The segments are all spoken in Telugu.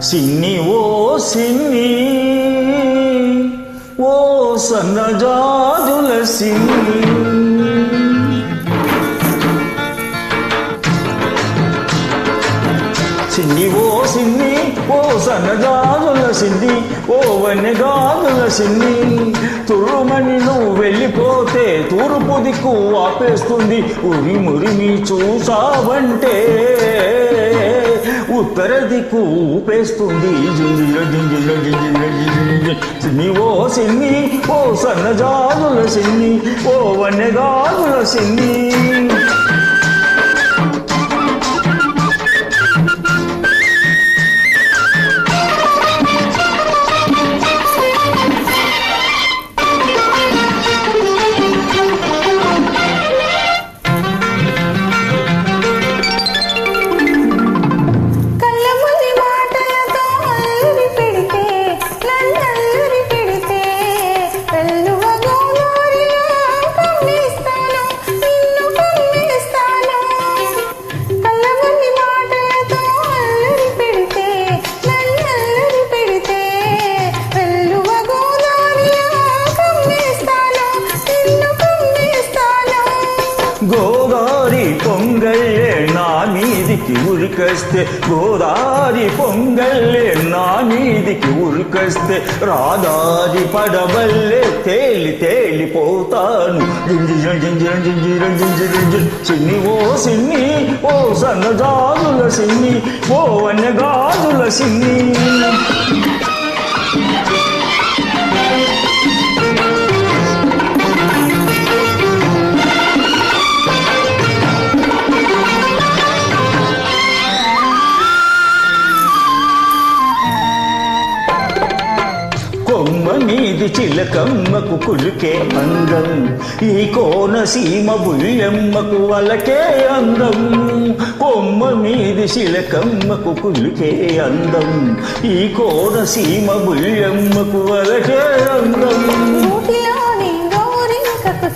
సిన్ని ఓ సిన్ని ఓ సన్నజాజుల సిన్ని సిన్ని ఓ సిన్ని ఓ సన్నజాజుల సిన్ని ఓ వన్యగాజుల సిన్ని తురుమని నువ్వు వెళ్ళిపోతే తూర్పు దిక్కు ఆపేస్తుంది ఉరిమురిమి చూసావంటే ఉత్తర దిక్కు ఊపేస్తుంది జింజిల జింజిల జింజిల జింజిల సిన్ని ఓ సిన్ని ఓ సన్నజాజుల సిన్ని ఓ వన్యగాజుల సిన్ని గోదారి పొంగళ్ళే నా మీదికి ఉరికొస్తే గోదారి పొంగళ్ళే నా మీదికి ఉరికొస్తే రాదారి పడవల్లే తేలి తేలిపోతాను జింజిర జింజిర జింజిర జింజిర జింజిర సిన్ని ఓ సిన్ని ఓ సన్నజాజుల సిన్ని ఓ వన్యగాజుల సిన్ని కొమ్మ మీది చిలకమ్మకు కులికే అందం ఈ కోనసీమ బుల్లెమ్మకు అలకే అందం కొమ్మ మీది చిలకమ్మకు కులికే అందం ఈ కోనసీమ బుల్లెమ్మకు అలకే అందం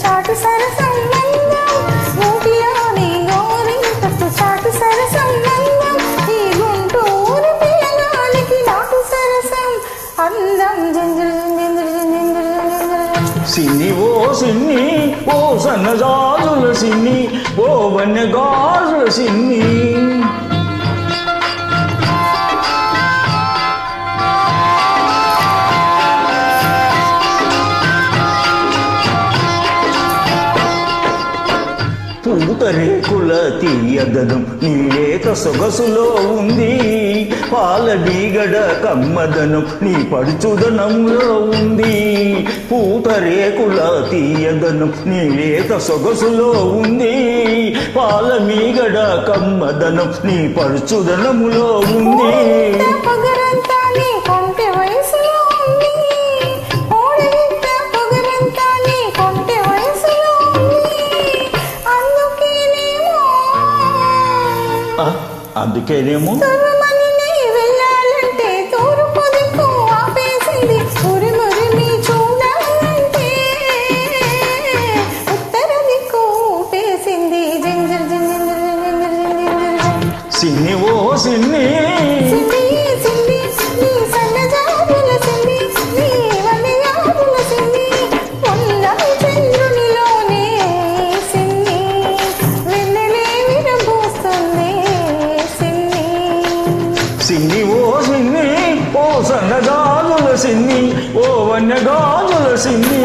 చాటు సరసం చాటు సరసం ఈ గుంటూరు పిల్లగానికి నాటు సరసం అందం సిన్ని ఓ సిన్ని ఓ సన్నజాజుల సిన్ని ఓ వన్యగాజుల సిన్ని పూతరేకుల తీయదనం నీ లేత సొగసులో ఉంది పాలడీగడ కమ్మదనం నీ పడుచుదనంలో ఉంది పూతరేకుల తీయదనం నీ లేత సొగసులో ఉంది పాలమీగడ కమ్మదనం నీ పడుచుదనములో ఉంది అందుకేనేమో వెళ్ళాలంటే తూర్పు దిక్కు ఆపేసింది ఉరిమురిమి చూడాలంటే ఉత్తర దిక్కు ఊపేసింది జింజర్ జింజర్ సిన్ని ఓ సిన్ని సిన్ని సిన్ని నీ సన్నజాజుల సిన్ని నీ వన్యగాజుల సిన్ని ఉన్నది చంద్రునిలోనే సిన్ని వెన్నెలే విరబూస్తుంది సిన్ని ఓ సిన్ని ఓ సన్నగాజుల సిన్ని ఓ వన్యగాజుల సిన్ని